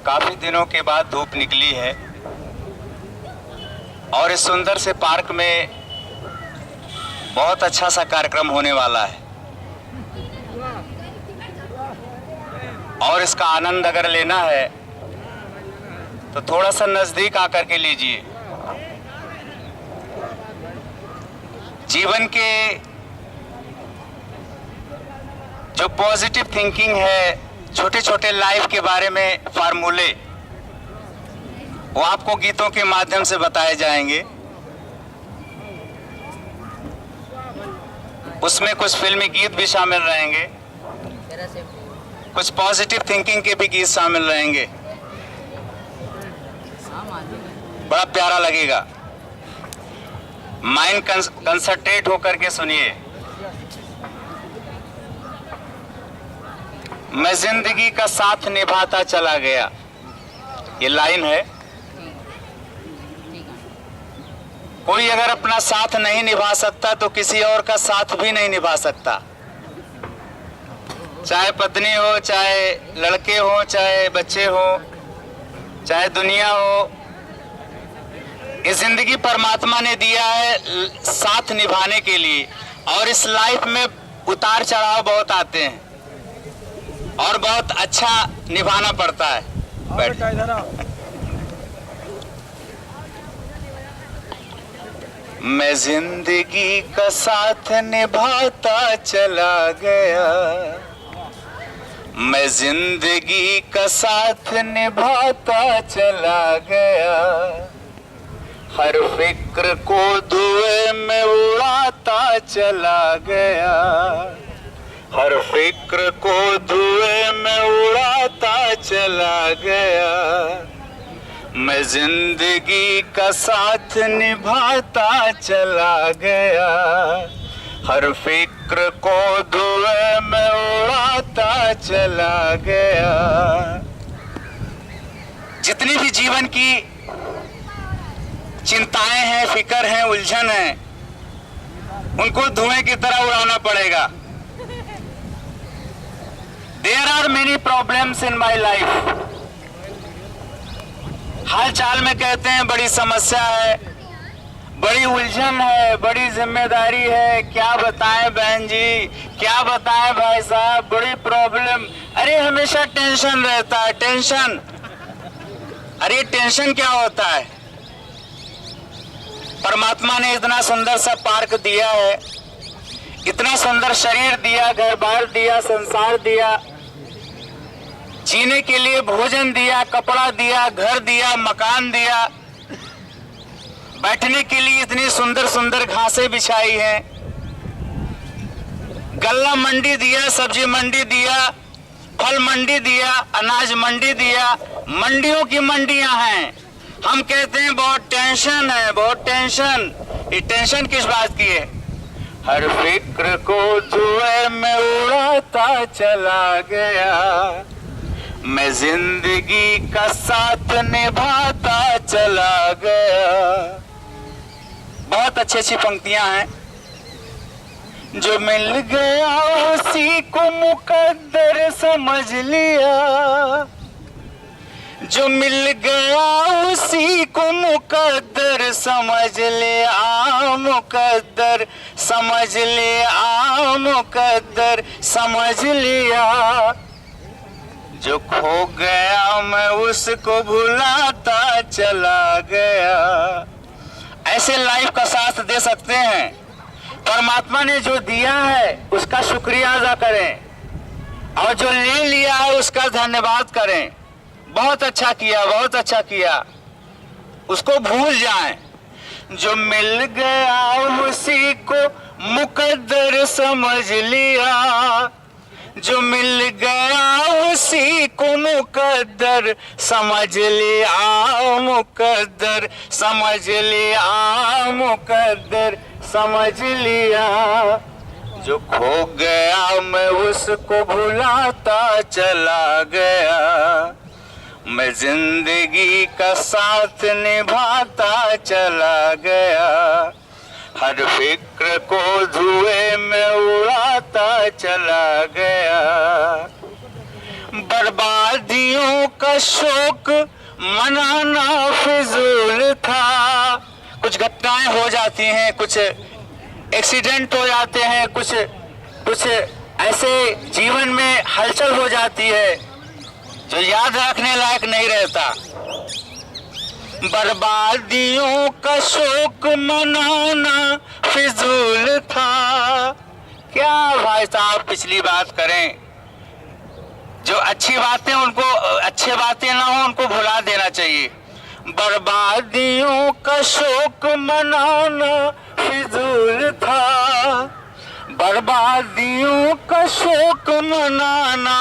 काफी दिनों के बाद धूप निकली है और इस सुंदर से पार्क में बहुत अच्छा सा कार्यक्रम होने वाला है और इसका आनंद अगर लेना है तो थोड़ा सा नजदीक आकर के लीजिए। जीवन के जो पॉजिटिव थिंकिंग है, छोटे छोटे लाइफ के बारे में फार्मूले, वो आपको गीतों के माध्यम से बताए जाएंगे। उसमें कुछ फिल्मी गीत भी शामिल रहेंगे, कुछ पॉजिटिव थिंकिंग के भी गीत शामिल रहेंगे। बड़ा प्यारा लगेगा। माइंड कंसंट्रेट होकर के सुनिए। मैं जिंदगी का साथ निभाता चला गया, ये लाइन है। कोई अगर अपना साथ नहीं निभा सकता तो किसी और का साथ भी नहीं निभा सकता। चाहे पत्नी हो, चाहे लड़के हो, चाहे बच्चे हो, चाहे दुनिया हो, इस जिंदगी परमात्मा ने दिया है साथ निभाने के लिए। और इस लाइफ में उतार चढ़ाव बहुत आते हैं और बहुत अच्छा निभाना पड़ता है। मैं जिंदगी का साथ निभाता चला गया, मैं जिंदगी का साथ निभाता चला गया, हर फिक्र को धुएं में उड़ाता चला गया, हर फिक्र को धुएं में उड़ाता चला गया, मैं जिंदगी का साथ निभाता चला गया, हर फिक्र को धुएं में उड़ाता चला गया। जितनी भी जीवन की चिंताएं हैं, फिक्र हैं, उलझन है, उनको धुएं की तरह उड़ाना पड़ेगा। There are many problems in my life। हाल चाल में कहते हैं बड़ी समस्या है, बड़ी उलझन है, बड़ी जिम्मेदारी है। क्या बताएं बहन जी, क्या बताएं भाई साहब, बड़ी प्रॉब्लम। अरे हमेशा टेंशन रहता है, टेंशन। अरे टेंशन क्या होता है? परमात्मा ने इतना सुंदर सा पार्क दिया है, इतना सुंदर शरीर दिया, घर बार दिया, संसार दिया, जीने के लिए भोजन दिया, कपड़ा दिया, घर दिया, मकान दिया, बैठने के लिए इतनी सुंदर सुंदर घासें बिछाई हैं, गल्ला मंडी दिया, सब्जी मंडी दिया, फल मंडी दिया, अनाज मंडी दिया। मंडियों की मंडियां हैं। हम कहते हैं बहुत टेंशन है, बहुत टेंशन। ये टेंशन किस बात की है? हर फिक्र को धुएं में उड़ाता चला गया, मैं जिंदगी का साथ निभाता चला गया। बहुत अच्छी अच्छी पंक्तियां हैं। जो मिल गया उसी को मुकद्दर समझ लिया, जो मिल गया उसी को मुकद्दर समझ लिया, मुकद्दर समझ लिया, मुकद्दर समझ लिया। जो खो गया मैं उसको भुलाता चला गया। ऐसे लाइफ का साथ दे सकते हैं। परमात्मा ने जो दिया है उसका शुक्रिया अदा करें और जो ले लिया है उसका धन्यवाद करें। बहुत अच्छा किया, बहुत अच्छा किया, उसको भूल जाएं। जो मिल गया उसी को मुकद्दर समझ लिया, जो मिल गया उसी को मुकद्दर समझ लिया, मुकद्दर समझ लिया, मुकद्दर समझ लिया। जो खो गया मैं उसको भुलाता चला गया, मैं जिंदगी का साथ निभाता चला गया, हर फिक्र को धुएं में उड़ाता चला गया। बर्बादियों का शोक मनाना फिजूल था। कुछ घटनाएं हो जाती हैं, कुछ एक्सीडेंट हो जाते हैं, कुछ ऐसे जीवन में हलचल हो जाती है जो याद रखने लायक नहीं रहता। बर्बादियों का शोक मनाना फिजूल था। क्या भाई साहब पिछली बात करें, जो अच्छी बातें ना हो उनको भुला देना चाहिए। बर्बादियों का शोक मनाना फिजूल था, बर्बादियों का शोक मनाना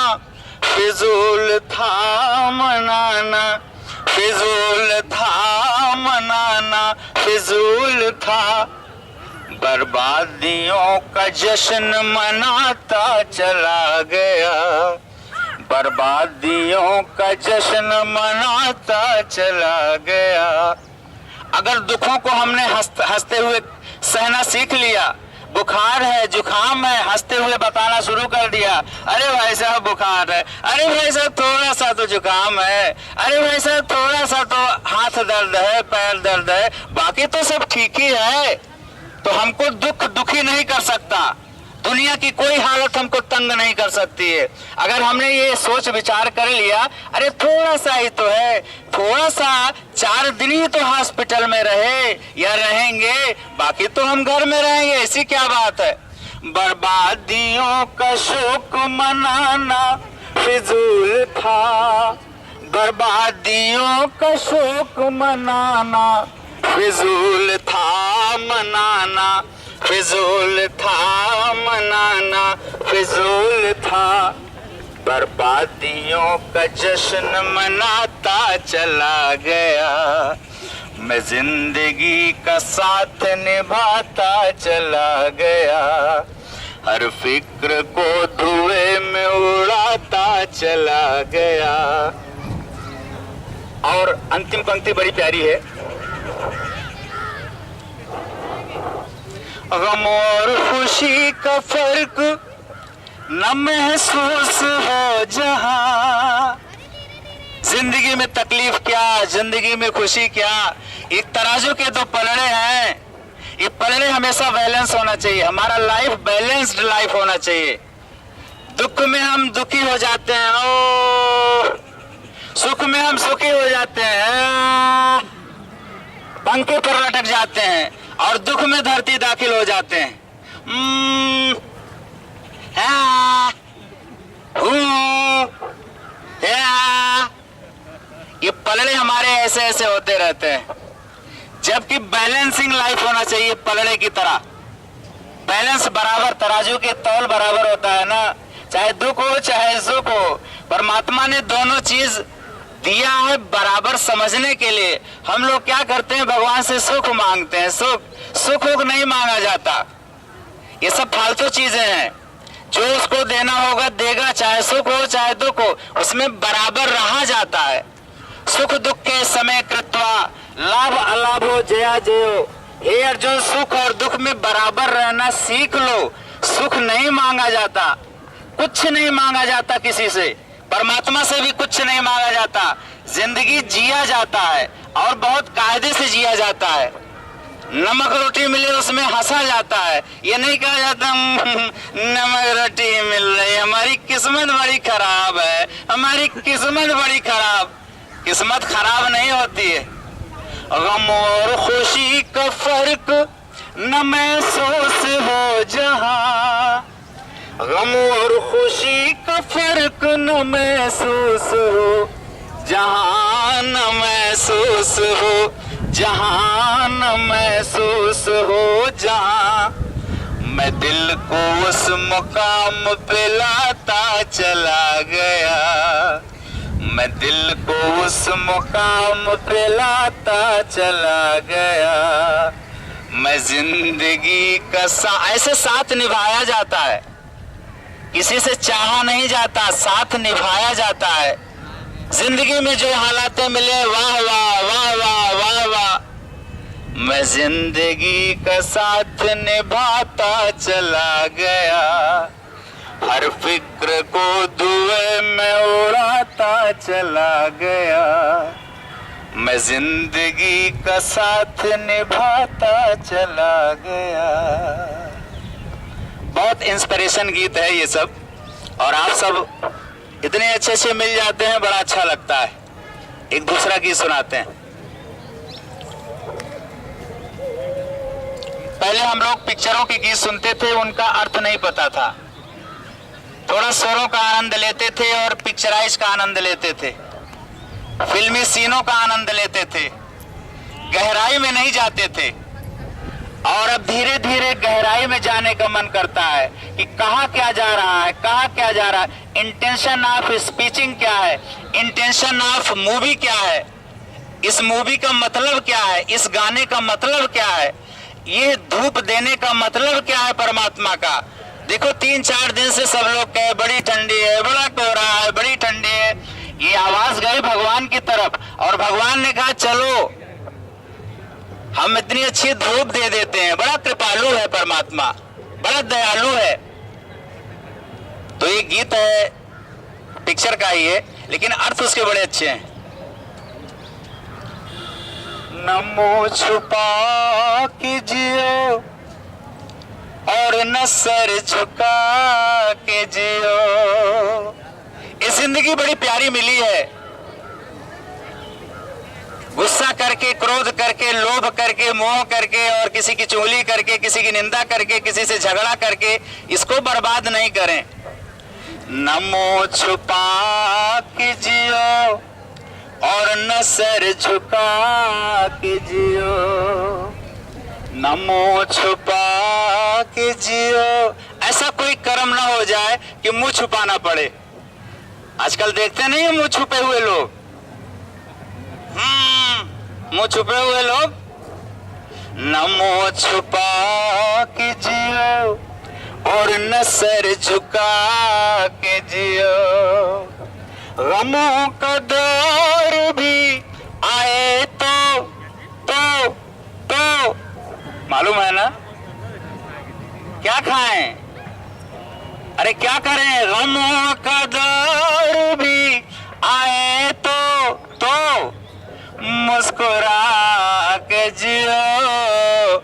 फिजूल था, मनाना फिजूल था, मनाना फिजूल था। बर्बादियों का जश्न मनाता चला गया, बर्बादियों का जश्न मनाता चला गया। अगर दुखों को हमने हंसते हुए सहना सीख लिया, बुखार है, जुकाम है, हंसते हुए बताना शुरू कर दिया, अरे भाई साहब बुखार है, अरे भाई साहब थोड़ा सा तो जुकाम है, अरे भाई साहब थोड़ा सा तो हाथ दर्द है, पैर दर्द है, बाकी तो सब ठीक ही है, तो हमको दुखी नहीं कर सकता। दुनिया की कोई हालत हमको तंग नहीं कर सकती है। अगर हमने ये सोच विचार कर लिया, अरे थोड़ा सा ही तो है, थोड़ा सा 4 दिन ही तो हॉस्पिटल में रहे या रहेंगे, बाकी तो हम घर में रहेंगे, ऐसी क्या बात है। बर्बादियों का शोक मनाना फिजूल था, बर्बादियों का शोक मनाना फिजूल था, मनाना फिजूल था, मनाना फिजूल था। बर्बादियों का जश्न मनाता चला गया, मैं जिंदगी का साथ निभाता चला गया, हर फिक्र को धुएं में उड़ाता चला गया। और अंतिम पंक्ति बड़ी प्यारी है, गम और खुशी का फर्क न महसूस हो जहां। जिंदगी में तकलीफ क्या, जिंदगी में खुशी क्या, एक तराजू के 2 पलड़े हैं। ये पलड़े हमेशा बैलेंस होना चाहिए, हमारा लाइफ बैलेंस्ड लाइफ होना चाहिए। दुख में हम दुखी हो जाते हैं, ओ सुख में हम सुखी हो जाते हैं, पंखे पर लटक जाते हैं, और दुख में धरती दाखिल हो जाते हैं। ये पलड़े हमारे ऐसे ऐसे होते रहते हैं, जबकि बैलेंसिंग लाइफ होना चाहिए पलड़े की तरह। बैलेंस बराबर, तराजू के तौल बराबर होता है ना, चाहे दुख हो चाहे सुख हो। परमात्मा ने दोनों चीज दिया है बराबर समझने के लिए। हम लोग क्या करते हैं, भगवान से सुख मांगते हैं, सुख नहीं मांगा जाता। ये सब फालतू चीजें हैं, जो उसको देना होगा देगा, चाहे सुख हो चाहे दुख हो, उसमें बराबर रहा जाता है। सुख दुख के समय कृत्वा लाभ अलाभो जया जयो। हे अर्जुन, सुख और दुख में बराबर रहना सीख लो। सुख नहीं मांगा जाता, कुछ नहीं मांगा जाता किसी से, परमात्मा से भी कुछ नहीं मांगा जाता। जिंदगी जिया जाता है और बहुत कायदे से जिया जाता है। नमक रोटी मिले उसमें हंसा जाता है, ये नहीं कहा जाता नमक रोटी मिल रही, हमारी किस्मत बड़ी खराब है, हमारी किस्मत बड़ी खराब। किस्मत खराब नहीं होती है। गम और खुशी का फर्क न महसूस हो जहां, गम और खुशी का फर्क न महसूस हो जहां, न महसूस हो जहां, न महसूस हो जहां। मैं दिल को उस मुकाम पे लाता चला गया, मैं दिल को उस मुकाम पे लाता चला गया। मैं जिंदगी का ऐसे साथ निभाया जाता है, किसी से चाहा नहीं जाता, साथ निभाया जाता है। जिंदगी में जो हालातें मिले, वाह वाह वाह वाह वाह वाह, मैं जिंदगी का साथ निभाता चला गया, हर फिक्र को धुएं में उड़ाता चला गया, मैं जिंदगी का साथ निभाता चला गया। बहुत इंस्पिरेशन गीत है ये सब, और आप सब इतने अच्छे से मिल जाते हैं, बड़ा अच्छा लगता है। एक दूसरा गीत सुनाते हैं। पहले हम लोग पिक्चरों के गीत सुनते थे, उनका अर्थ नहीं पता था, थोड़ा स्वरों का आनंद लेते थे और पिक्चराइज का आनंद लेते थे, फिल्मी सीनों का आनंद लेते थे, गहराई में नहीं जाते थे। और अब धीरे धीरे गहराई में जाने का मन करता है कि कहाँ क्या जा रहा है, कहाँ क्या जा रहा है, इंटेंशन ऑफ स्पीचिंग क्या है, इंटेंशन ऑफ मूवी क्या है, इस मूवी का मतलब क्या है, इस गाने का मतलब क्या है, ये धूप देने का मतलब क्या है परमात्मा का। देखो 3-4 दिन से सब लोग कहे बड़ी ठंडी है, बड़ा कोहरा है, बड़ी ठंडी है। ये आवाज गई भगवान की तरफ, और भगवान ने कहा चलो हम इतनी अच्छी धूप दे देते हैं। बड़ा कृपालु है परमात्मा, बड़ा दयालु है। तो ये गीत है, पिक्चर का ही है, लेकिन अर्थ उसके बड़े अच्छे हैं। न मुंह छुपा के जियो और न सर झुका के जियो। ये जिंदगी बड़ी प्यारी मिली है। गुस्सा करके, क्रोध करके, लोभ करके, मोह करके और किसी की चुगली करके, किसी की निंदा करके, किसी से झगड़ा करके इसको बर्बाद नहीं करें। न मुंह छुपा के जियो और न सर झुका के जियो, न मुंह छुपा के जियो। ऐसा कोई कर्म ना हो जाए कि मुंह छुपाना पड़े। आजकल देखते नहीं मुंह छुपे हुए लोग, मुंह छुपे हुए लोग। न मुंह छुपा के जियो और न सर झुका के जियो। गमों का दौर भी आए तो मालूम है ना, क्या खाएं, अरे क्या करें। गमों का दौर भी आए तो मुस्कुरा के जियो।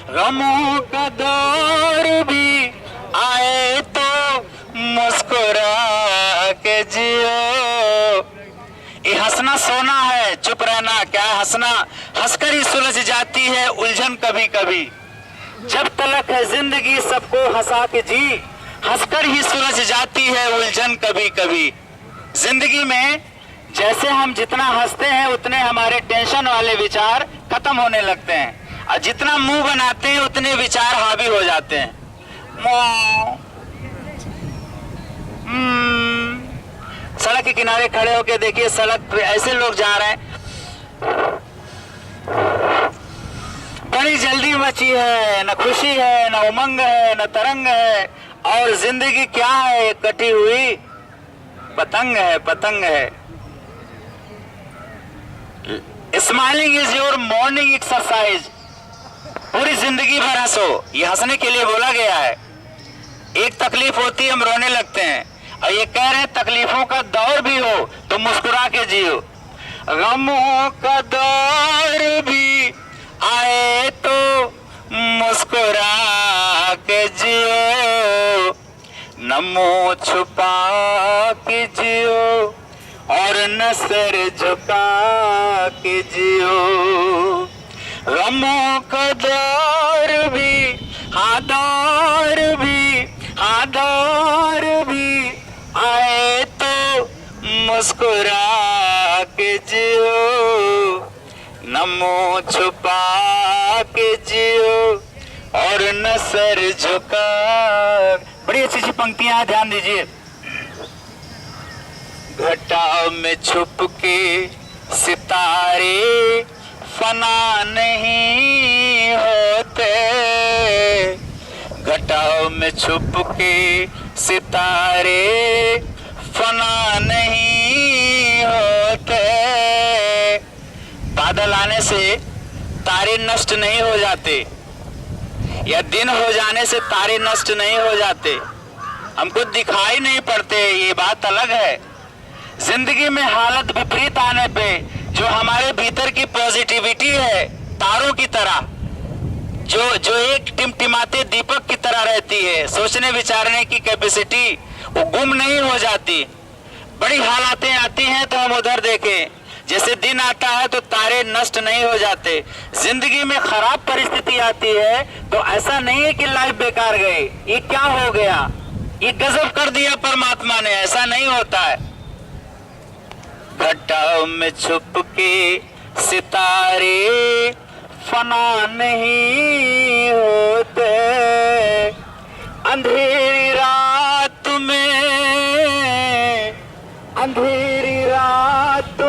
गमों का दौर भी आए तो मुस्कुरा के जियो। ये हंसना सोना है, चुप रहना क्या है हंसना। हंसकर ही सुलझ जाती है उलझन कभी कभी। जब तलक है जिंदगी सबको हंसा के जी, हंसकर ही सुलझ जाती है उलझन कभी कभी। जिंदगी में जैसे हम जितना हंसते हैं उतने हमारे टेंशन वाले विचार खत्म होने लगते हैं, और जितना मुंह बनाते हैं उतने विचार हावी हो जाते हैं। सड़क के किनारे खड़े होके देखिए, सड़क पे ऐसे लोग जा रहे हैं, बड़ी जल्दी मची है, न खुशी है, न उमंग है, न तरंग है, और जिंदगी क्या है, कटी हुई पतंग है, पतंग है। Smiling is your morning exercise. पूरी जिंदगी भर हंसो, ये हंसने के लिए बोला गया है। एक तकलीफ होती है हम रोने लगते हैं, और ये कह रहे हैं तकलीफों का दौर भी हो तो मुस्कुरा के जियो। गमों का दौर भी आए तो मुस्कुरा के जियो। न मुंह छुपा के जियो और न सर झुका के जियो। गमों का दौर भी, हाँ दौर भी, हाँ दौर भी आए तो मुस्कुरा के जियो। न मुंह छुपा के जियो और न सर झुका। बड़ी अच्छी अच्छी पंक्तियां हैं, ध्यान दीजिए। घटा में छुप के सितारे फना नहीं होते। घटा में छुप के सितारे फना नहीं होते। बादल आने से तारे नष्ट नहीं हो जाते, या दिन हो जाने से तारे नष्ट नहीं हो जाते। हमको दिखाई नहीं पड़ते, ये बात अलग है। जिंदगी में हालत विपरीत आने पे जो हमारे भीतर की पॉजिटिविटी है, तारों की तरह जो एक टिमटिमाते दीपक की तरह रहती है, सोचने विचारने की कैपेसिटी वो गुम नहीं हो जाती। बड़ी हालातें आती हैं तो हम उधर देखें, जैसे दिन आता है तो तारे नष्ट नहीं हो जाते। जिंदगी में खराब परिस्थिति आती है तो ऐसा नहीं है कि लाइफ बेकार गई, ये क्या हो गया, ये गजब कर दिया परमात्मा ने, ऐसा नहीं होता है। घटाओं में छुप के सितारे फना नहीं होते, अंधेरी रात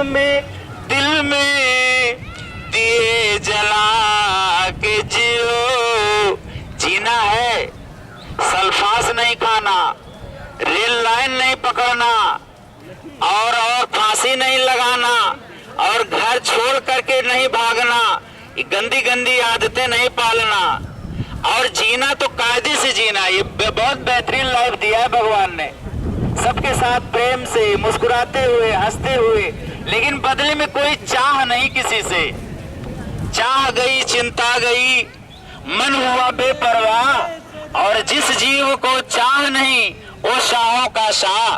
में दिल में दिए जला के जियो। जीना है, सल्फास नहीं खाना, रेल लाइन नहीं पकड़ना, और फांसी नहीं लगाना, और घर छोड़ करके नहीं भागना, ये गंदी गंदी आदतें नहीं पालना, और जीना तो कायदे से जीना। ये बहुत बेहतरीन लाइफ दिया है भगवान ने, सबके साथ प्रेम से, मुस्कुराते हुए, हंसते हुए, लेकिन बदले में कोई चाह नहीं किसी से। चाह गई, चिंता गई, मन हुआ बेपरवाह, और जिस जीव को चाह नहीं वो शाहों का शाह।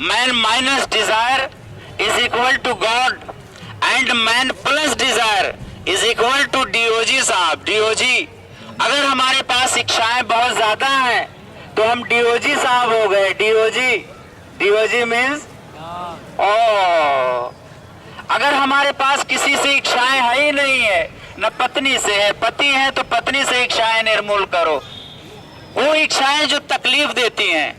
Man minus desire is equal to God, and man plus desire is equal to DOG साहब, डीओजी। अगर हमारे पास इच्छाएं बहुत ज्यादा हैं तो हम डीओजी साहब हो गए, डीओजी। डीओजी मीन्स अगर हमारे पास किसी से इच्छाएं है ही नहीं है, न पत्नी से है, पति है तो पत्नी से इच्छाएं निर्मूल करो, वो इच्छाएं जो तकलीफ देती हैं।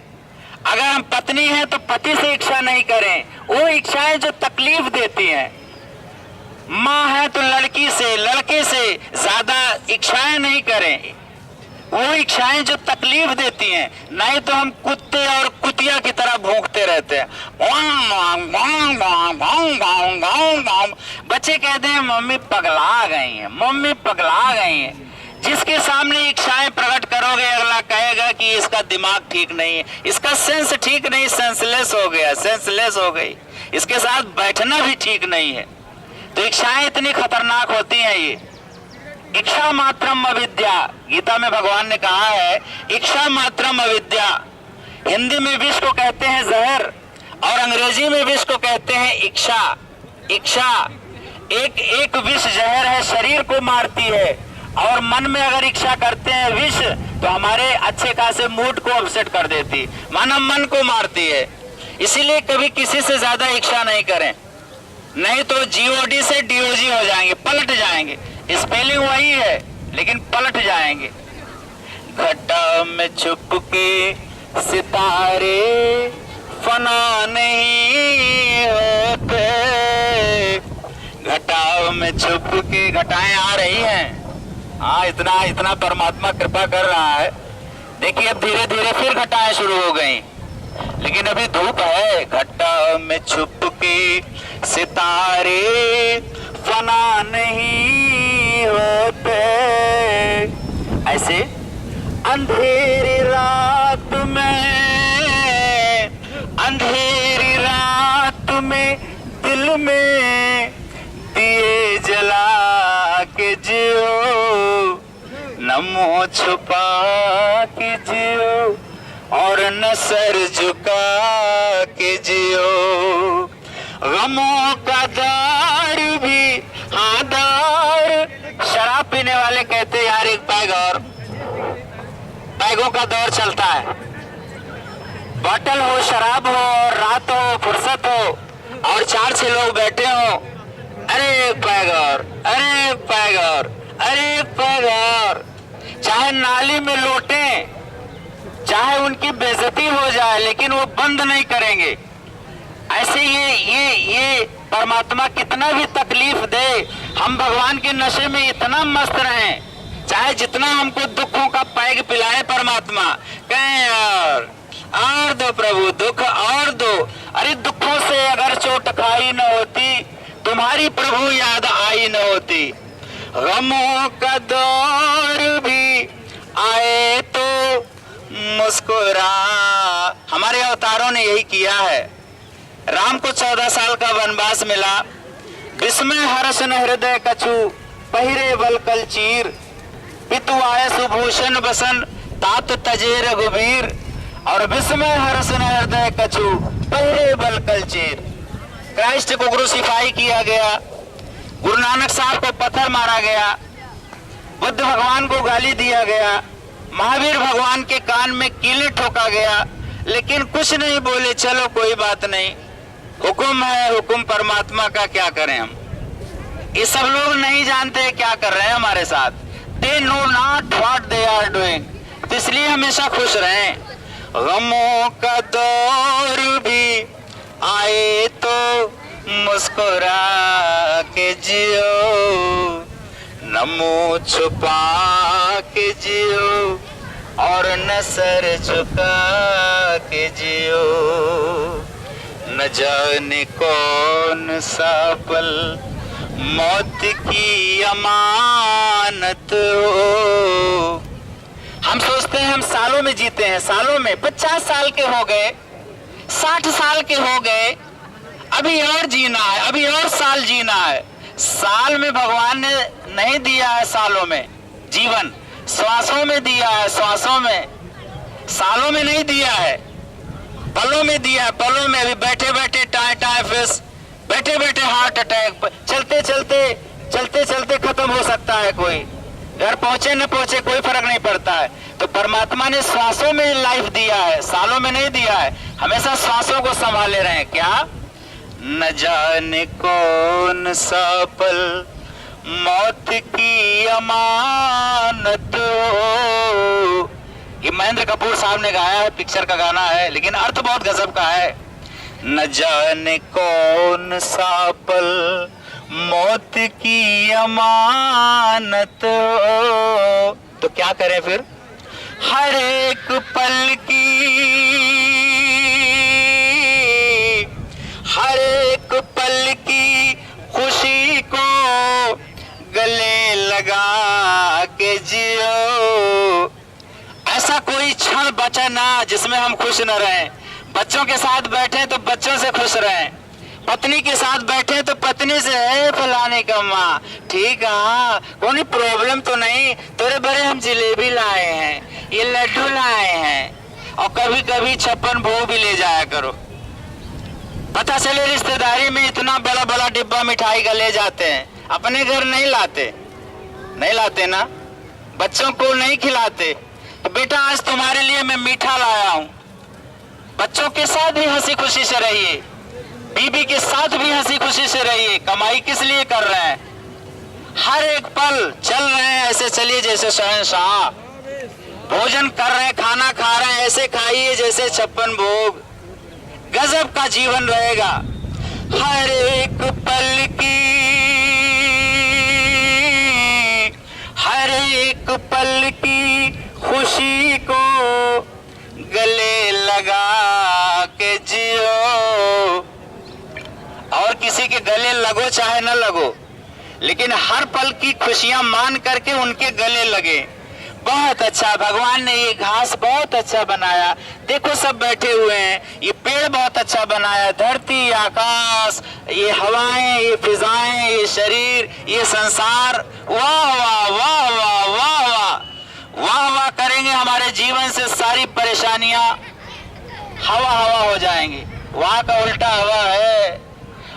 अगर हम पत्नी हैं तो पति से इच्छा नहीं करें, वो इच्छाएं जो तकलीफ देती हैं। माँ है तो लड़की से, लड़के से ज्यादा इच्छाएं नहीं करें, वो इच्छाएं जो तकलीफ देती हैं। नहीं तो हम कुत्ते और कुतिया की तरह भौंकते रहते हैं। बच्चे कहते हैं मम्मी पगला गई हैं, मम्मी पगला गई हैं। जिसके सामने इच्छाएं प्रकट करोगे अगला कहेगा कि इसका दिमाग ठीक नहीं है, इसका सेंस ठीक नहीं, सेंसलेस हो गया, सेंसलेस हो गई, इसके साथ बैठना भी ठीक नहीं है। तो इच्छाएं इतनी खतरनाक होती हैं। ये इच्छा मात्रम अविद्या, गीता में भगवान ने कहा है इच्छा मात्रम अविद्या। हिंदी में विष को कहते हैं जहर, और अंग्रेजी में विष को कहते हैं इच्छा। इच्छा एक विष जहर है, शरीर को मारती है, और मन में अगर इच्छा करते हैं विष तो हमारे अच्छे खासे मूड को अपसेट कर देती, मानव मन को मारती है। इसीलिए कभी किसी से ज्यादा इच्छा नहीं करें, नहीं तो जीओडी से डीओजी हो जाएंगे, पलट जाएंगे। स्पेलिंग वही है लेकिन पलट जाएंगे। घटा में छुप के सितारे फना नहीं होते, घटाओं में छुप के, घटाएं आ रही हैं। हाँ, इतना परमात्मा कृपा कर रहा है। देखिए अब धीरे धीरे फिर घटाएं शुरू हो गई, लेकिन अभी धूप है। घटा में छुप के सितारे फना नहीं होते, ऐसे अंधेरी रात में दिल में दिए जला के जियो, नमो छुपा के जियो और न सर झुका के जियो। गमों का दौर भी, हाँ दौर, शराब पीने वाले कहते यार एक पैग और, पैगों का दौर चलता है। बोतल हो, शराब हो, रात हो, फुर्सत हो, और 4-6 लोग बैठे हो, अरे एक पैग और, अरे एक पैग और, अरे एक पैग और। चाहे नाली में लोटे, चाहे उनकी बेइज्जती हो जाए, लेकिन वो बंद नहीं करेंगे। ऐसे ये परमात्मा कितना भी तकलीफ दे, हम भगवान के नशे में इतना मस्त रहें, चाहे जितना हमको दुखों का पैग पिलाए परमात्मा, कहें और दो प्रभु, दुख और दो। अरे दुखों से अगर चोट खाई न होती, तुम्हारी प्रभु याद आई न होती। गमों का दौर भी आए तो मुस्कुरा सारे अवतारों ने यही किया है। राम को 14 साल का वनवास मिला। विस्मय हर्ष न हृदय कछु पहिरे बल कल चीर, पितु आय सुभूषण बसन तात तजे रघुबीर। और विस्मय हर्ष न हृदय कछु पहिरे बल कल चीर। क्राइस्ट को क्रूसिफाई किया गया, गुरु नानक साहब को पत्थर मारा गया, बुद्ध भगवान को गाली दिया गया, महावीर भगवान के कान में कीलें ठोका गया, लेकिन कुछ नहीं बोले। चलो कोई बात नहीं, हुक्म है, हुक्म परमात्मा का, क्या करें हम। ये सब लोग नहीं जानते क्या कर रहे हैं हमारे साथ। They know not what they are doing. तो इसलिए हमेशा खुश रहें। गमों का दौर भी आए तो मुस्कुरा के जियो, न मुंह छुपा के जियो और न सर झुका के जियो। न जाने कौन सा पल मौत की अमानत हो। हम सोचते हैं हम सालों में जीते हैं, सालों में 50 साल के हो गए, 60 साल के हो गए, अभी और जीना है, अभी और साल जीना है। साल में भगवान ने नहीं दिया है, सालों में जीवन श्वासों में दिया है, श्वासों में, सालों में नहीं दिया है, पलों में दिया है, पलों में। अभी बैठे बैठे टाइफाइड, बैठे बैठे हार्ट अटैक, चलते चलते चलते चलते खत्म हो सकता है कोई। घर पहुंचे न पहुंचे कोई फर्क नहीं पड़ता है। तो परमात्मा ने श्वासों में लाइफ दिया है, सालों में नहीं दिया है। हमेशा श्वासों को संभाले रहें। क्या न जाने कौन सा पल मौत की अमानत हो। ये महेंद्र कपूर साहब ने गाया है, पिक्चर का गाना है, लेकिन अर्थ बहुत गजब का है। न जाने कौन सा पल मौत की अमानत हो। तो क्या करें फिर? हर एक पल की, हर एक पल की खुशी को गले लगा के जियो। ऐसा कोई क्षण बचा ना जिसमें हम खुश न रहें। बच्चों के साथ बैठे तो बच्चों से खुश रहें, पत्नी के साथ बैठे तो पत्नी से, है फलाने का माँ ठीक है, हाँ कोई प्रॉब्लम तो नहीं, तेरे बड़े हम जिलेबी लाए हैं, ये लड्डू लाए हैं, और कभी कभी 56 भोग भी ले जाया करो। पता चले रिश्तेदारी में इतना बड़ा बड़ा डिब्बा मिठाई का ले जाते हैं, अपने घर नहीं लाते, नहीं लाते ना, बच्चों को नहीं खिलाते। तो बेटा आज तुम्हारे लिए मैं मीठा लाया हूँ। बच्चों के साथ भी हंसी खुशी से रहिए, बीबी के साथ भी हंसी खुशी से रहिए। कमाई किस लिए कर रहे हैं? हर एक पल चल रहे हैं ऐसे चलिए जैसे शहंशाह। भोजन कर रहे हैं, खाना खा रहे हैं, ऐसे खाइए जैसे 56 भोग। गजब का जीवन रहेगा। हर एक पल की, हर एक पल की खुशी को गले लगा के जियो। और किसी के गले लगो चाहे न लगो, लेकिन हर पल की खुशियां मान करके उनके गले लगे। बहुत अच्छा, भगवान ने ये घास बहुत अच्छा बनाया, देखो सब बैठे हुए हैं, ये पेड़ बहुत अच्छा बनाया, धरती, आकाश, ये हवाएं, ये फिजाएं, ये शरीर, ये संसार, वाह वाह वाह वाह वाह वाह वाह वाह करेंगे। हमारे जीवन से सारी परेशानियां हवा हवा हो जाएंगी। वहां का उल्टा हवा है।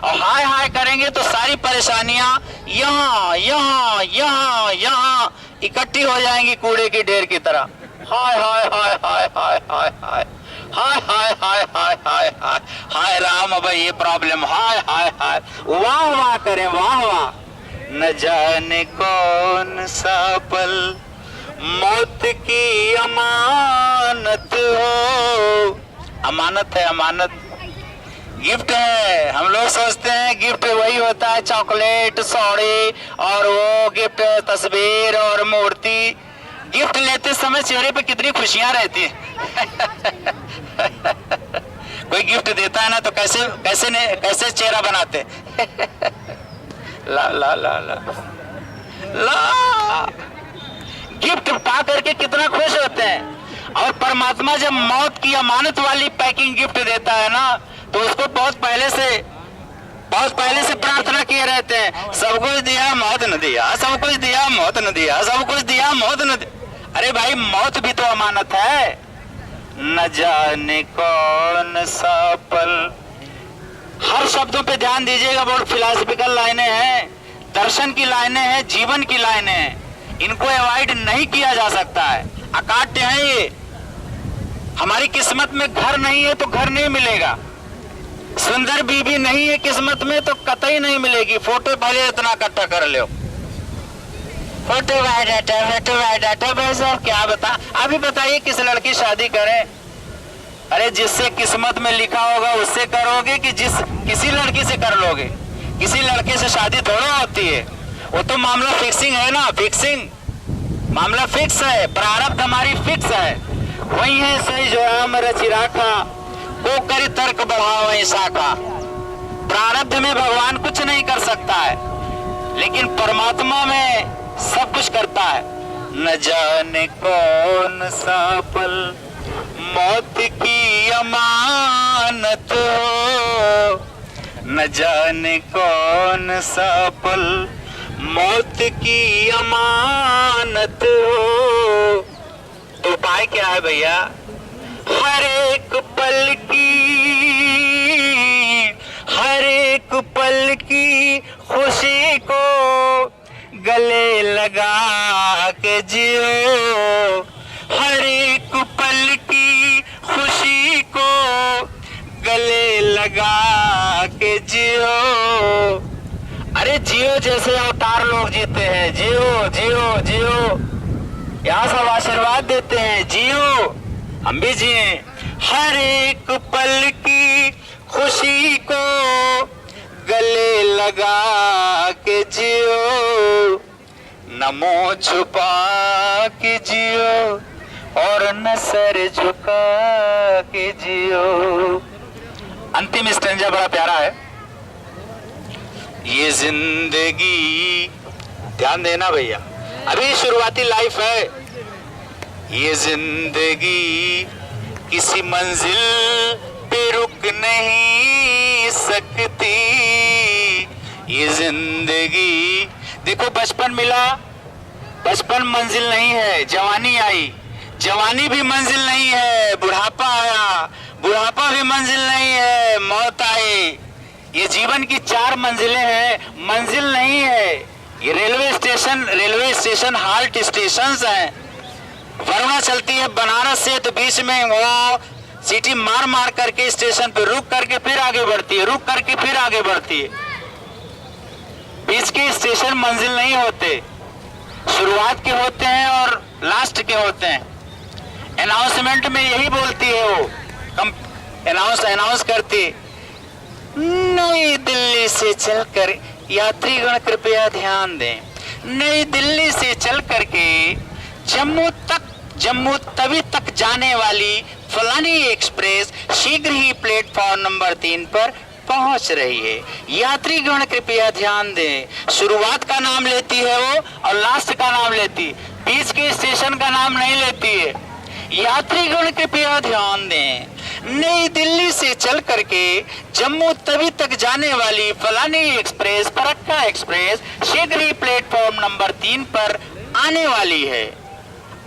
और हाय हाय करेंगे तो सारी परेशानियां यहाँ यहाँ यहाँ यहाँ इकट्ठी हो जाएंगी कूड़े की ढेर की तरह। हाय हाय हाय हाय हाय हाय हाय हाय हाय हाय हाय हाय हाय हाय राम, अब ये प्रॉब्लम, हाय हाय हाय, वाह वाह करें, वाह वाह। न जाने कौन सा पल मौत की अमानत हो। अमानत है, अमानत गिफ्ट है। हम लोग सोचते हैं गिफ्ट वही होता है चॉकलेट, सौड़ी, और वो गिफ्ट तस्वीर और मूर्ति। गिफ्ट लेते समय चेहरे पे कितनी खुशियां रहती हैं। कोई गिफ्ट देता है ना तो कैसे चेहरा बनाते। ला ला ला ला ला, गिफ्ट पा करके कितना खुश होते हैं। और परमात्मा जब मौत की अमानत वाली पैकिंग गिफ्ट देता है ना, तो उसको बहुत पहले से प्रार्थना किए रहते हैं, सब कुछ दिया मौत न दिया, सब कुछ दिया मौत न दिया, सब कुछ दिया मौत न दिया। अरे भाई, मौत भी तो अमानत है। न जाने कौन सा पल, हर शब्दों पे ध्यान दीजिएगा, बहुत फिलॉसफिकल लाइनें हैं, दर्शन की लाइनें हैं, जीवन की लाइनें हैं, इनको अवॉइड नहीं किया जा सकता है, अकाट्य है ये। हमारी किस्मत में घर नहीं है तो घर नहीं मिलेगा, सुंदर बीबी नहीं है किस्मत में तो कतई नहीं मिलेगी। फोटो पहले इतना इकट्ठा कर लो, फोटो बायोडाटा भाई साहब क्या बता। अभी बताइए किस लड़की शादी करें? अरे जिससे किस्मत में लिखा होगा उससे करोगे कि किसी लड़की से कर लोगे? किसी लड़के से शादी थोड़ा होती है, वो तो मामला फिक्सिंग है ना, फिक्सिंग मामला फिक्स है, प्रारब्ध हमारी फिक्स है। वही है सही जो राम रचि राखा, वो करी तर्क बढ़ाओ वही शाखा। प्रारब्ध में भगवान कुछ नहीं कर सकता है, लेकिन परमात्मा में सब कुछ करता है। न जाने कौन सा पल मौत की अमानत हो, न जाने कौन सा पल मौत की अमानत हो। तो उपाय क्या है भैया? हर एक पल की खुशी को गले लगा के जियो, हर एक पल की खुशी को गले लगा के जियो। अरे जियो जैसे अवतार लोग जीते हैं, जियो जियो जियो, यहाँ सब आशीर्वाद देते हैं, जियो, हम भी जिए। हर एक पल की खुशी को गले लगा के जियो, न मुंह छुपा के जियो और न सर झुका के जियो। अंतिम स्टैंजा बड़ा प्यारा है। ये जिंदगी, ध्यान देना भैया, अभी शुरुआती लाइफ है। ये जिंदगी किसी मंजिल पे रुक नहीं सकती। ये जिंदगी, देखो बचपन मिला, बचपन मंजिल नहीं है, जवानी आई, जवानी भी मंजिल नहीं है, बुढ़ापा आया, बुढ़ापा भी मंजिल नहीं है, मौत आई। ये जीवन की 4 मंजिलें हैं, मंजिल नहीं है। ये रेलवे स्टेशन हाल्ट स्टेशन हैं। वरुणा चलती है बनारस से, तो बीच में वो सीटी मार मार करके स्टेशन पे रुक करके फिर आगे बढ़ती है, रुक करके फिर आगे बढ़ती है। बीच के स्टेशन मंजिल नहीं होते, शुरुआत के होते हैं और लास्ट के होते हैं। अनाउंसमेंट में यही बोलती है वो, अनाउंस करती, नई दिल्ली से चलकर यात्रीगण कृपया ध्यान दें, नई दिल्ली से चल करके जम्मू तवी तक जाने वाली फलानी एक्सप्रेस शीघ्र ही प्लेटफॉर्म नंबर 3 पर पहुंच रही है, यात्रीगण कृपया ध्यान दें। शुरुआत का नाम लेती है वो और लास्ट का नाम लेती, बीच के स्टेशन का नाम नहीं लेती है। यात्रीगण कृपया ध्यान दें, नई दिल्ली से चल करके जम्मू तवी तक जाने वाली फलानी एक्सप्रेस, फरक्का एक्सप्रेस शीघ्र ही प्लेटफॉर्म नंबर 3 पर आने वाली है।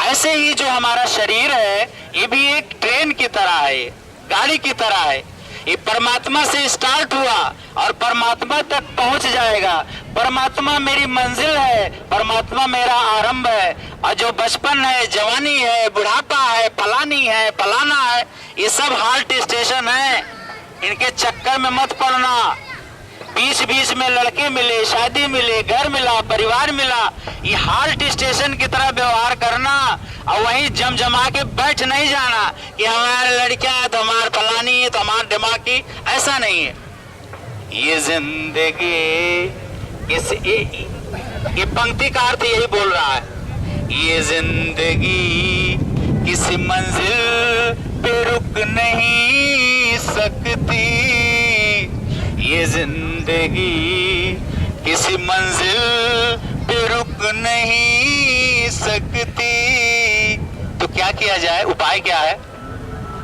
ऐसे ही जो हमारा शरीर है, ये भी एक ट्रेन की तरह है, गाड़ी की तरह है। ये परमात्मा से स्टार्ट हुआ और परमात्मा तक पहुंच जाएगा। परमात्मा मेरी मंजिल है, परमात्मा मेरा आरंभ है। और जो बचपन है, जवानी है, बुढ़ापा है, फलानी है, फलाना है, ये सब हाल्ट स्टेशन है। इनके चक्कर में मत पड़ना। बीच बीच में लड़के मिले, शादी मिले, घर मिला, परिवार मिला, ये हाल्ट स्टेशन की तरह व्यवहार करना और वहीं जमजमा के बैठ नहीं जाना कि हमारे लड़कियां तो हमारे फलानी है तो हमारे दिमाग की, ऐसा नहीं है। ये जिंदगी, ये पंक्ति का अर्थ यही बोल रहा है, ये जिंदगी किसी मंजिल पे रुक नहीं सकती। ये जिंदगी किसी मंजिल पे रुक नहीं सकती। तो क्या किया लिया जाए। उपाय क्या है?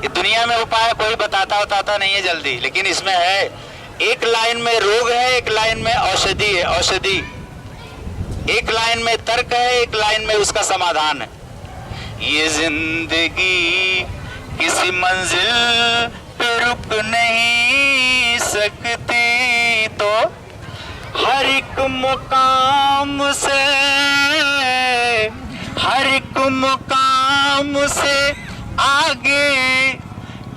ये दुनिया में उपाय कोई बताता नहीं है जल्दी, लेकिन इसमें है। एक लाइन में रोग है, एक लाइन में औषधि है, औषधि। एक लाइन में तर्क है, एक लाइन में उसका समाधान है। ये जिंदगी किसी मंजिल पे रुक नहीं सकती, तो हर एक मुकाम से, हर एक मुकाम से आगे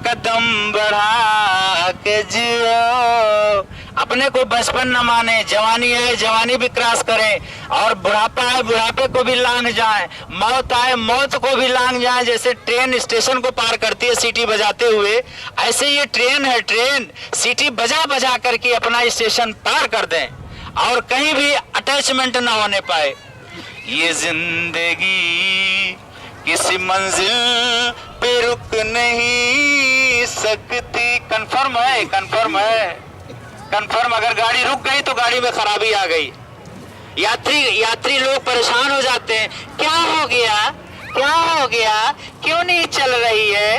कदम बढ़ा के जियो। अपने को बचपन न माने, जवानी है जवानी भी क्रॉस करें, और बुढ़ापा है बुढ़ापे को भी लांघ जाए, मौत आए मौत को भी लांघ जाए। जैसे ट्रेन स्टेशन को पार करती है सीटी बजाते हुए, ऐसे ये ट्रेन है, ट्रेन सीटी बजा बजा करके अपना स्टेशन पार कर दें और कहीं भी अटैचमेंट ना होने पाए। ये जिंदगी किसी मंजिल पे रुक नहीं सकती। कंफर्म है, कंफर्म है, कंफर्म। अगर गाड़ी रुक गई तो गाड़ी में खराबी आ गई। यात्री लोग परेशान हो जाते हैं, क्या हो गया, क्या हो गया, क्यों नहीं चल रही है।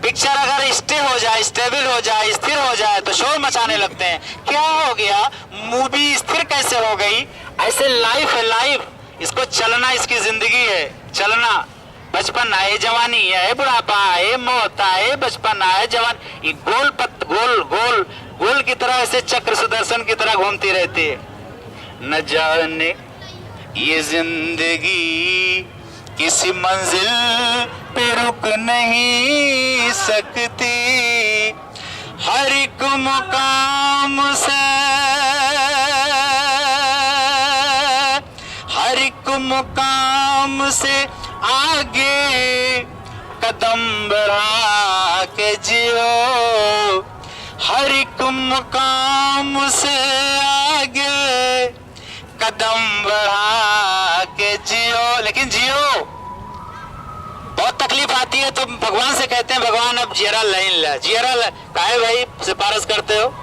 पिक्चर अगर स्टे हो जाए, स्टेबल हो जाए, स्थिर हो जाए तो शोर मचाने लगते हैं, क्या हो गया, मूवी स्थिर कैसे हो गई। ऐसे लाइफ है, लाइफ। इसको चलना इसकी जिंदगी है, चलना। बचपन आए जवानी आए, बुढ़ापा आए मौत आए, बचपन आए जवान, ये गोल गोल गोल गोल की तरह ऐसे चक्र सुदर्शन की तरह घूमती रहती है। न जाने ये जिंदगी किसी मंजिल पे रुक नहीं सकती, हर एक मुकाम से, हर एक मुकाम से आगे कदम बढ़ा के जियो। हर एक मुकाम से आगे कदम बढ़ा के जियो। लेकिन जियो, बहुत तकलीफ आती है तो भगवान से कहते हैं, भगवान अब जियरा लाइन ला, जियरा ला। काहे भाई सिफारिश करते हो?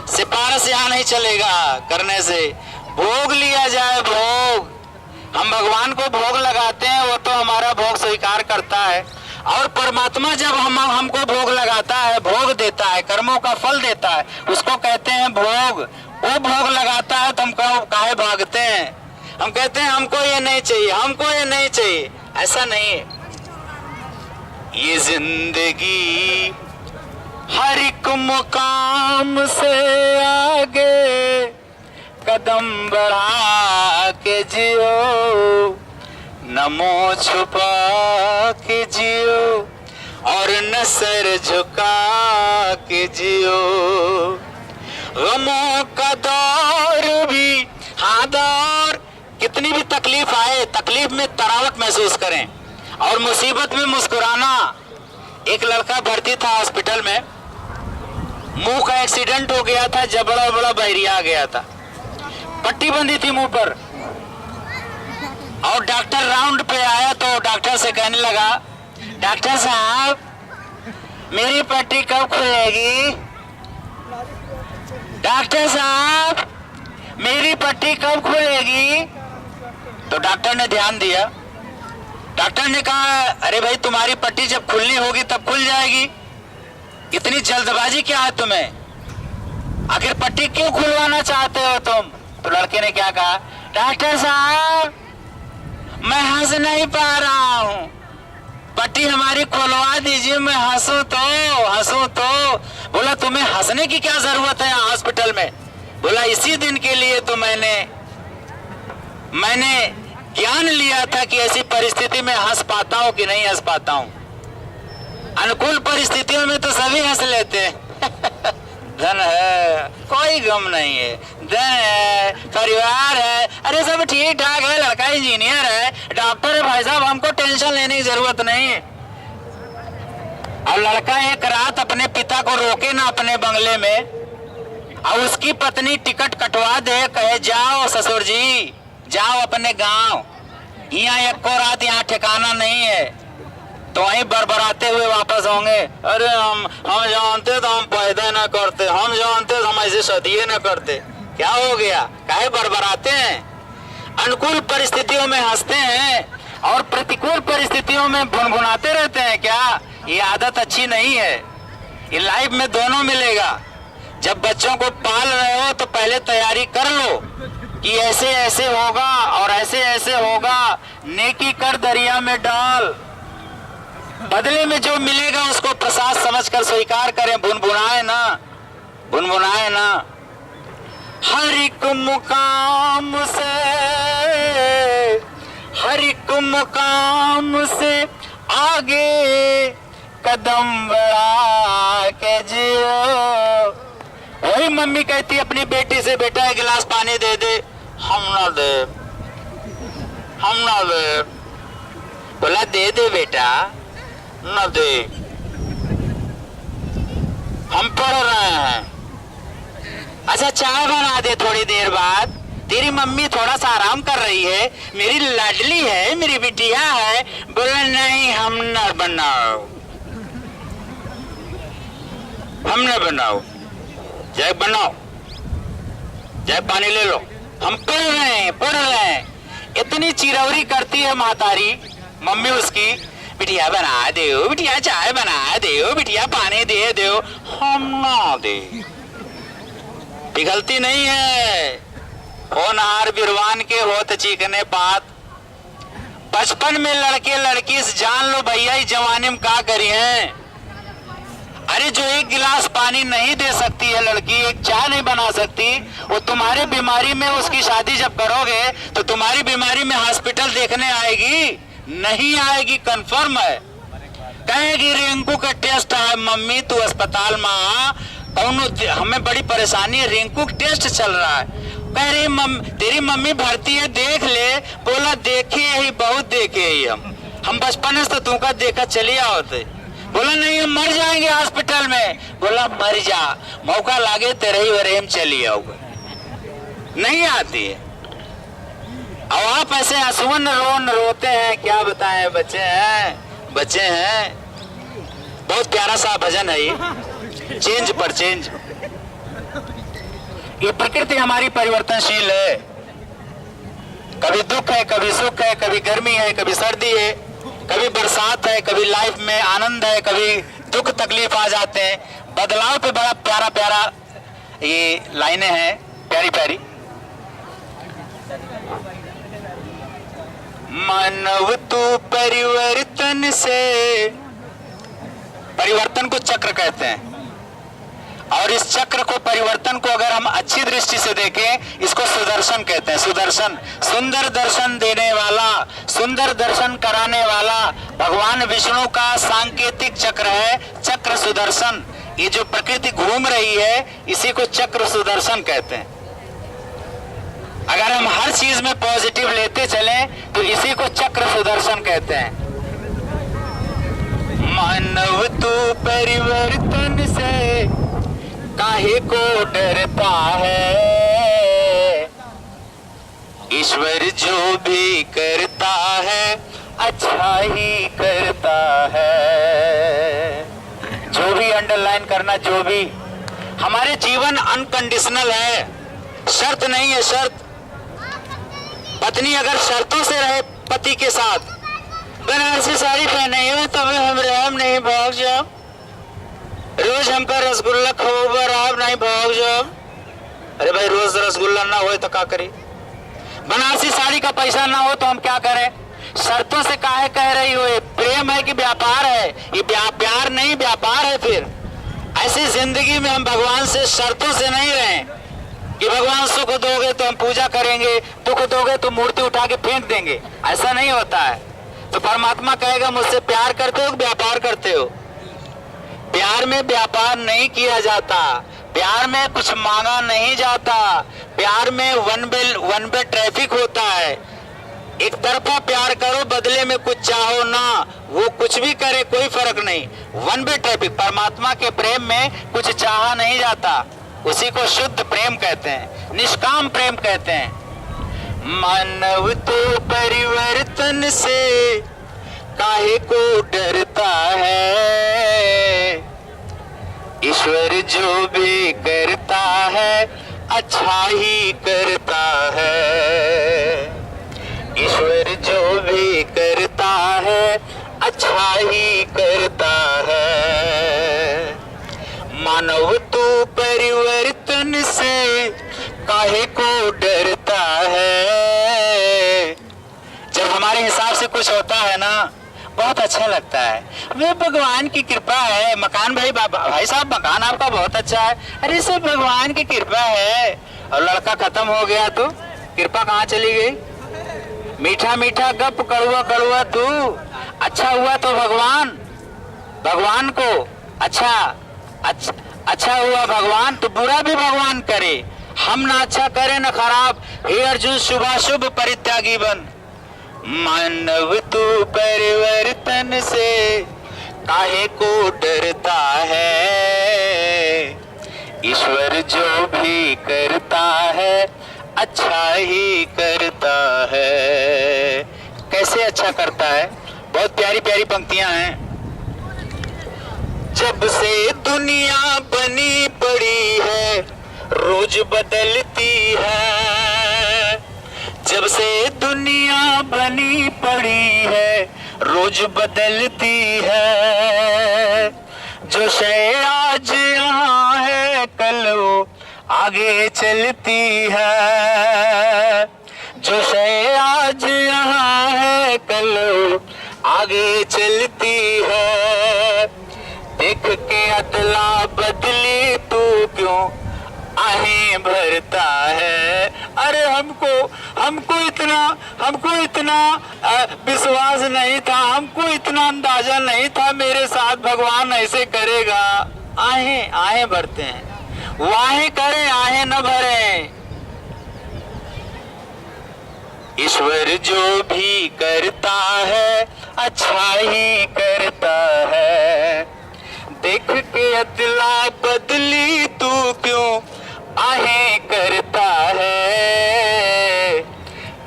सिफारिश यहाँ नहीं चलेगा करने से। भोग लिया जाए, भोग। हम भगवान को भोग लगाते हैं, वो तो हमारा भोग स्वीकार करता है। और परमात्मा जब हमको भोग लगाता है, भोग देता है, कर्मों का फल देता है, उसको कहते हैं भोग। वो भोग लगाता है तो हम काहे भागते हैं? हम कहते हैं हमको ये नहीं चाहिए, हमको ये नहीं चाहिए। ऐसा नहीं है। ये जिंदगी हर एक मुकाम से आगे कदम बढ़ा के जियो, नमो छुपा के जियो और न सर झुका के जियो। गमों का दौर भी, हाँ दौर, कितनी भी तकलीफ आए, तकलीफ में तरावट महसूस करें और मुसीबत में मुस्कुराना। एक लड़का भर्ती था हॉस्पिटल में, मुंह का एक्सीडेंट हो गया था, जबड़ा बड़ा बहरिया आ गया था, पट्टी बंधी थी मुंह पर। और डॉक्टर राउंड पे आया तो डॉक्टर से कहने लगा, डॉक्टर साहब मेरी पट्टी कब खुलेगी? डॉक्टर साहब मेरी पट्टी कब खुलेगी? तो डॉक्टर ने ध्यान दिया। डॉक्टर ने कहा, अरे भाई तुम्हारी पट्टी जब खुलनी होगी तब खुल जाएगी, इतनी जल्दबाजी क्या है तुम्हें? आखिर पट्टी क्यों खुलवाना चाहते हो तुम? तो लड़के ने क्या कहा, डॉक्टर साहब मैं हंस नहीं पा रहा हूँ, पट्टी हमारी खुलवा दीजिए, मैं हंसूं तो। बोला तुम्हें हंसने की क्या जरूरत है हॉस्पिटल में? बोला इसी दिन के लिए तो मैंने ज्ञान लिया था कि ऐसी परिस्थिति में हंस पाता हूँ कि नहीं हंस पाता हूँ। अनुकूल परिस्थितियों में तो सभी हंस लेते हैं। धन है, कोई गम नहीं है, धन है, परिवार है, अरे सब ठीक ठाक है, लड़का इंजीनियर है, डॉक्टर है, भाई साहब हमको टेंशन लेने की जरूरत नहीं है। और लड़का एक रात अपने पिता को रोके ना अपने बंगले में, और उसकी पत्नी टिकट कटवा दे, कहे जाओ ससुर जी जाओ अपने गांव, यहाँ एक को रात यहाँ ठिकाना नहीं है, तो वहीं बरबराते हुए वापस होंगे। अरे हम जानते तो हम पैदा न करते, हम जानते तो हम ऐसे शादी न करते। क्या हो गया, काहे बरबराते हैं? अनुकूल परिस्थितियों में हंसते हैं और और प्रतिकूल परिस्थितियों में भुनभुनाते रहते हैं क्या? ये आदत अच्छी नहीं है। ये लाइफ में दोनों मिलेगा। जब बच्चों को पाल रहे हो तो पहले तैयारी कर लो कि ऐसे ऐसे होगा और ऐसे ऐसे होगा, नेकी कर दरिया में डाल, बदले में जो मिलेगा उसको प्रसाद समझकर स्वीकार करें। भुनभुनाए ना, भुनभुनाए ना। हर एक मुकाम से, हर एक मुकाम से आगे कदम बढ़ा के जियो। वही मम्मी कहती है अपनी बेटी से, बेटा एक गिलास पानी दे दे। हम ना दे, हम ना दे। बोला दे दे बेटा, ना दे, हम पढ़ रहे हैं। अच्छा चाय बना दे थोड़ी देर बाद, तेरी मम्मी थोड़ा सा आराम कर रही है, मेरी लाडली है, मेरी बिटिया है। बोला नहीं हम न बनाओ, हम न बनाओ, जाए बनाओ, जाए पानी ले लो, हम पढ़ रहे हैं, पढ़ रहे हैं। इतनी चिरौरी करती है महतारी मम्मी उसकी, बिटिया बना दो, बिटिया चाय बना दो, बिटिया पानी दे दो। हम ना दे, पिघलती नहीं है। होनहार बिरवान के होत चीकने पात। बचपन में लड़के लड़की से जान लो भैया इस जवानी में क्या करी है। अरे जो एक गिलास पानी नहीं दे सकती है लड़की, एक चाय नहीं बना सकती, वो तुम्हारी बीमारी में उसकी शादी जब करोगे तो तुम्हारी बीमारी में हॉस्पिटल देखने आएगी? नहीं आएगी, कंफर्म है। कहेगी रिंकू का टेस्ट है, मम्मी तू अस्पताल में आ, हमें बड़ी परेशानी है, रिंकू का टेस्ट चल रहा है। कह रही तेरी मम्मी भर्ती है, देख ले। बोला देखे ही, बहुत देखे ही हम बचपन से तो तुमका देखा चलिए होते। बोला नहीं हम मर जाएंगे हॉस्पिटल में। बोला मर जा, मौका लागे तेरे ही वरेम चली आओगे। नहीं आती है। अब आप ऐसे आंसुअन रोते हैं, क्या बताएं, बच्चे हैं, बच्चे हैं। बहुत प्यारा सा भजन है ये, चेंज पर चेंज। ये प्रकृति हमारी परिवर्तनशील है। कभी दुख है, कभी सुख है, कभी गर्मी है, कभी सर्दी है, कभी बरसात है, कभी लाइफ में आनंद है, कभी दुख तकलीफ आ जाते हैं। बदलाव पे बड़ा प्यारा प्यारा ये लाइनें हैं, प्यारी प्यारी। मानव तू परिवर्तन से, परिवर्तन को चक्र कहते हैं। और इस चक्र को, परिवर्तन को अगर हम अच्छी दृष्टि से देखें, इसको सुदर्शन कहते हैं। सुदर्शन, सुंदर दर्शन देने वाला, सुंदर दर्शन कराने वाला भगवान विष्णु का सांकेतिक चक्र है, चक्र सुदर्शन। ये जो प्रकृति घूम रही है इसी को चक्र सुदर्शन कहते हैं। अगर हम हर चीज में पॉजिटिव लेते चलें तो इसी को चक्र सुदर्शन कहते हैं। मानव तू परिवर्तन से काहे को डरता है, ईश्वर जो भी करता है अच्छा ही करता है। जो भी अंडरलाइन करना, जो भी, हमारे जीवन अनकंडीशनल है, शर्त नहीं है, शर्त। पत्नी अगर शर्तों से रहे पति के साथ, बनारसी साड़ी पहने हो तब हम राम नहीं भाग जाओ, रोज हमका रसगुल्ला खोबर आप नहीं भाग जाओ। अरे भाई रोज रसगुल्ला ना हो तो क्या करें, बनारसी साड़ी का पैसा ना हो तो हम क्या करें। शर्तों से काहे कह रही हो, ये प्रेम है कि व्यापार है? ये प्यार नहीं, व्यापार है। फिर ऐसी जिंदगी में हम भगवान से शर्तों से नहीं रहें कि भगवान सुख दोगे तो हम पूजा करेंगे, दुख दोगे तो मूर्ति उठा के फेंक देंगे। ऐसा नहीं होता है। तो परमात्मा कहेगा मुझसे प्यार करते हो, व्यापार करते हो? प्यार में व्यापार नहीं किया जाता, प्यार में कुछ मांगा नहीं जाता, प्यार में वन वे ट्रैफिक होता है। एक तरफा प्यार करो, बदले में कुछ चाहो ना, वो कुछ भी करे कोई फर्क नहीं, वन वे ट्रैफिक। परमात्मा के प्रेम में कुछ चाहा नहीं जाता, उसी को शुद्ध प्रेम कहते हैं, निष्काम प्रेम कहते हैं। मानव तो परिवर्तन से काहे को डरता है, ईश्वर जो भी करता है अच्छा ही करता है, ईश्वर जो भी करता अच्छा ही करता है। मानव तू परिवर्तन से काहे को डरता है। जब हमारे हिसाब से कुछ होता है ना, बहुत अच्छा लगता है। वे भगवान की कृपा है। मकान भाई साहब, मकान आपका बहुत अच्छा है। अरे सब भगवान की कृपा है। और लड़का खत्म हो गया तो कृपा कहाँ चली गई? मीठा मीठा गप, कड़वा कड़वा तू। अच्छा हुआ तो भगवान को अच्छा हुआ भगवान, तो बुरा भी भगवान करे। हम ना अच्छा करे न खराब। हे अर्जुन शुभाशुभ परित्यागी बन। मानव तू परिवर्तन से काहे को डरता है। ईश्वर जो भी करता है अच्छा ही करता है। कैसे अच्छा करता है? बहुत प्यारी प्यारी पंक्तियां हैं। जब से दुनिया बनी पड़ी है रोज बदलती है। जब से दुनिया बनी पड़ी है रोज बदलती है। जो शय आज यहाँ है कल वो आगे चलती है। जो शय आज यहाँ है कल वो आगे चलती है। देख के अदला बदली तू क्यों आहें भरता है। अरे हमको इतना विश्वास नहीं था, हमको इतना अंदाजा नहीं था मेरे साथ भगवान ऐसे करेगा। आहें भरते हैं। वाहें करें, आहें न भरें। ईश्वर जो भी करता है अच्छा ही करता है। देख के अदला बदली तू क्यों आहें करता है।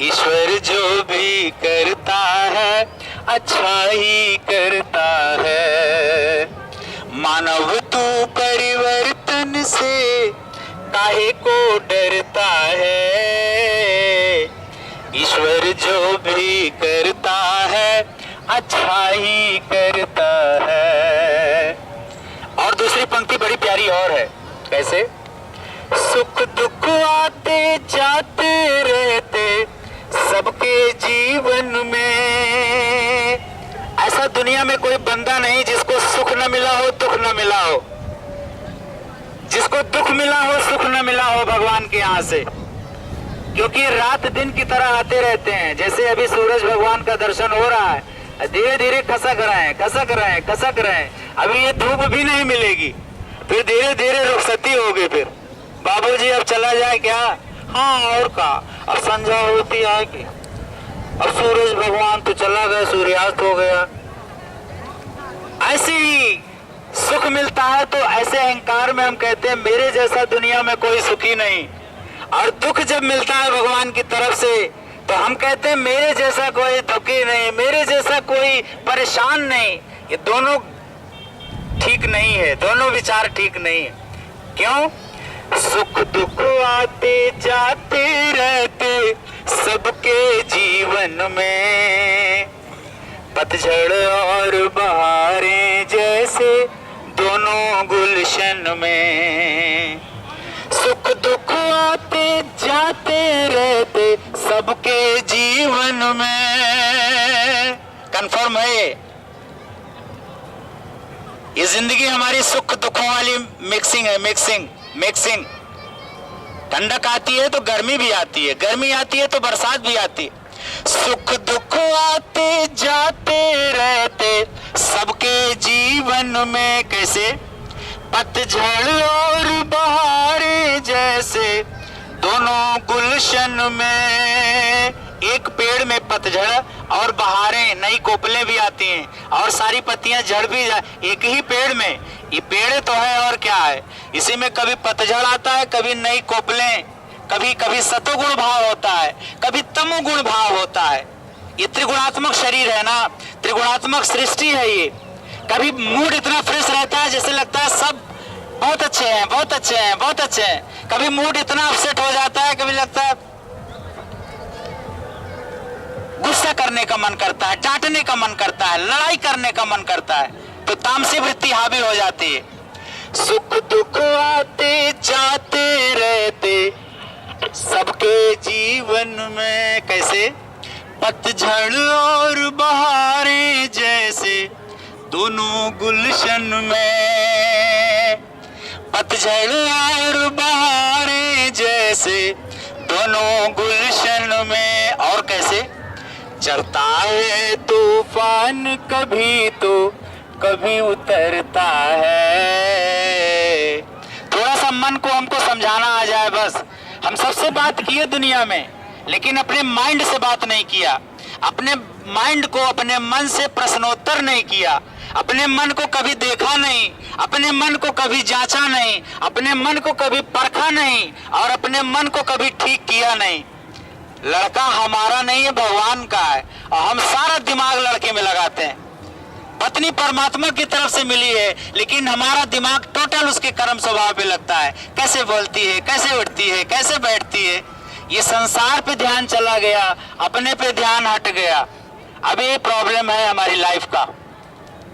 ईश्वर जो भी करता है अच्छा ही करता है। मानव तू परिवर्तन से काहे को डरता है। ईश्वर जो भी करता है अच्छा ही करता है। और दूसरी पंक्ति बड़ी प्यारी और है। कैसे? सुख दुख आते जाते रहते सबके जीवन में। ऐसा दुनिया में कोई बंदा नहीं जिसको सुख न मिला हो, दुख न मिला हो। जिसको दुख मिला हो, सुख न मिला हो भगवान के यहाँ से। क्योंकि रात दिन की तरह आते रहते हैं। जैसे अभी सूरज भगवान का दर्शन हो रहा है, धीरे धीरे खसक रहे हैं। अभी ये धूप भी नहीं मिलेगी, फिर धीरे धीरे रुखसती होगी। फिर बाबूजी अब चला जाए क्या? हाँ और का, अब संध्या होती आएगी। अब सूरज भगवान तो चला गया, सूर्यास्त हो गया। ऐसे ही सुख मिलता है तो ऐसे अहंकार में हम कहते हैं मेरे जैसा दुनिया में कोई सुखी नहीं। और दुख जब मिलता है भगवान की तरफ से तो हम कहते हैं मेरे जैसा कोई दुखी नहीं, मेरे जैसा कोई परेशान नहीं। ये दोनों ठीक नहीं है, दोनों विचार ठीक नहीं है। क्यों? सुख दुख आते जाते रहते सबके जीवन में। पतझड़ और बहारें जैसे दोनों गुलशन में। सुख दुख आते जाते रहते सबके जीवन में। कंफर्म है ये जिंदगी हमारी सुख दुखों वाली मिक्सिंग है। मिक्सिंग। ठंडक आती है तो गर्मी भी आती है, गर्मी आती है तो बरसात भी आती है। सुख दुख आते जाते रहते सबके जीवन में। कैसे? पतझड़ और बहारें जैसे दोनों गुलशन में। एक पेड़ में पतझड़ और बहारें, नई कोपलें भी आती हैं और सारी पत्तियां झड़ भी एक ही पेड़ में। ये पेड़ तो है और क्या है। इसी में कभी पतझड़ आता है, कभी नई कोपलें, कभी सतोगुण भाव होता है, कभी तमोगुण भाव होता है। ये त्रिगुणात्मक शरीर है ना, त्रिगुणात्मक सृष्टि है ये। कभी मूड इतना फ्रेश रहता है जैसे लगता है सब बहुत अच्छे हैं। कभी मूड इतना अपसेट हो जाता है, कभी लगता है गुस्सा करने का मन करता है, डांटने का मन करता है, लड़ाई करने का मन करता है, तो तामसी वृत्ति हावी हो जाती है। सुख दुख आते जाते रहते सबके जीवन में, कैसे पतझड़ और बहारें जैसे दोनों गुलशन में, पतझड़ और बहारें जैसे दोनों गुलशन में। और कैसे चढ़ता है तूफान कभी तो कभी उतरता है। थोड़ा सा मन को हमको समझाना आ जाए बस। हम सबसे बात किए दुनिया में, लेकिन अपने माइंड से बात नहीं किया, अपने माइंड को, अपने मन से प्रश्नोत्तर नहीं किया, अपने मन को कभी देखा नहीं, अपने मन को कभी जांचा नहीं, अपने मन को कभी परखा नहीं, और अपने मन को कभी ठीक किया नहीं। लड़का हमारा नहीं है, भगवान का है, और हम सारा दिमाग लड़के में लगाते हैं। पत्नी परमात्मा की तरफ से मिली है, लेकिन हमारा दिमाग टोटल उसके कर्म स्वभाव पे लगता है। कैसे बोलती है, कैसे उठती है, कैसे बैठती है। ये संसार पे ध्यान चला गया, अपने पे ध्यान हट गया। अब ये प्रॉब्लम है हमारी लाइफ का,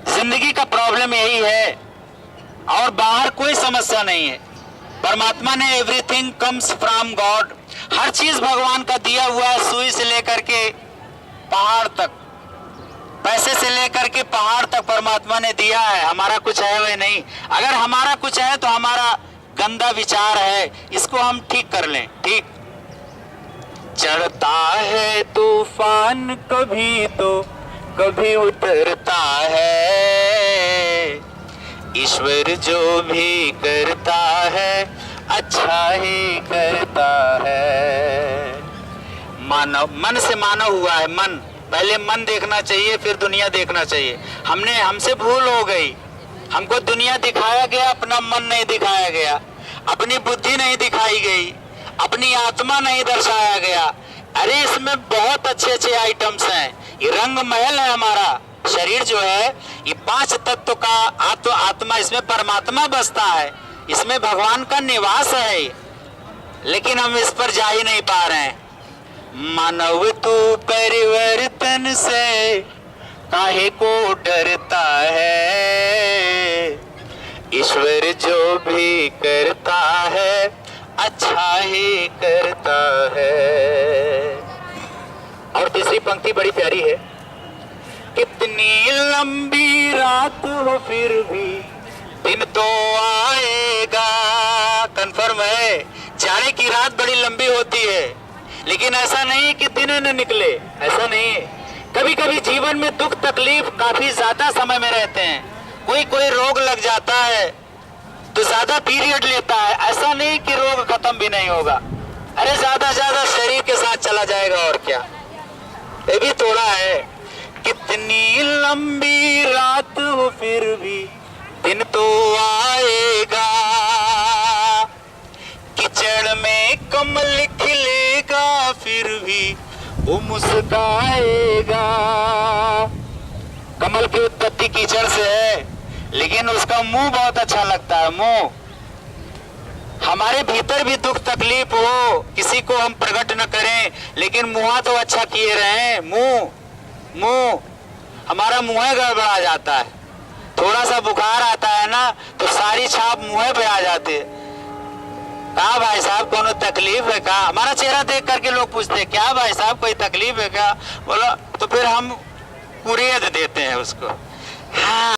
जिंदगी का प्रॉब्लम यही है, और बाहर कोई समस्या नहीं है। परमात्मा ने एवरीथिंग कम्स फ्रॉम गॉड, हर चीज भगवान का दिया हुआ है। सुई से लेकर के पहाड़ तक, पैसे से लेकर के पहाड़ तक परमात्मा ने दिया है। हमारा कुछ है वह नहीं। अगर हमारा कुछ है तो हमारा गंदा विचार है, इसको हम ठीक कर लें। ठीक, चढ़ता है तूफान कभी तो कभी उतरता है, ईश्वर जो भी करता है अच्छा ही करता है। मानव, मन से मानव हुआ है। मन, पहले मन देखना चाहिए, फिर दुनिया देखना चाहिए। हमसे भूल हो गई, हमको दुनिया दिखाया गया, अपना मन नहीं दिखाया गया, अपनी बुद्धि नहीं दिखाई गई, अपनी आत्मा नहीं दर्शाया गया। अरे इसमें बहुत अच्छे अच्छे आइटम्स हैं। ये रंग महल है हमारा शरीर जो है, ये 5 तत्व का आत्मा, इसमें परमात्मा बसता है, इसमें भगवान का निवास है, लेकिन हम इस पर जा ही नहीं पा रहे हैं। मानव तू परिवर्तन से काहे को डरता है, ईश्वर जो भी करता है अच्छा ही करता है। और तीसरी पंक्ति बड़ी प्यारी है, कितनी लंबी रात हो फिर भी दिन तो आएगा। कंफर्म है, जाड़े की रात बड़ी लंबी होती है, लेकिन ऐसा नहीं कि दिन न निकले, ऐसा नहीं है। कभी कभी जीवन में दुख तकलीफ काफी ज्यादा समय में रहते हैं। कोई रोग लग जाता है तो ज्यादा पीरियड लेता है, ऐसा नहीं कि रोग खत्म भी नहीं होगा। अरे ज्यादा शरीर के साथ चला जाएगा, और क्या, ये भी थोड़ा है। कितनी लंबी रात हो फिर भी दिन तो आएगा, कीचड़ में कमल खिलेगा फिर भी वो मुस्काएगा। कमल की उत्पत्ति कीचड़ से है, लेकिन उसका मुंह बहुत अच्छा लगता है। मुंह, हमारे भीतर भी दुख तकलीफ हो, किसी को हम प्रकट न करें, लेकिन मुंह तो अच्छा किए रहे। मुंह हमारा मुंह गड़बड़ा जाता है, थोड़ा सा बुखार आता है ना तो सारी छाप मुंह पे आ जाती है। कहा भाई साहब कोनो तकलीफ है क्या? हमारा चेहरा देख करके लोग पूछते हैं क्या भाई साहब कोई तकलीफ है क्या? बोला तो फिर हम कुरियत देते हैं उसको। हाँ।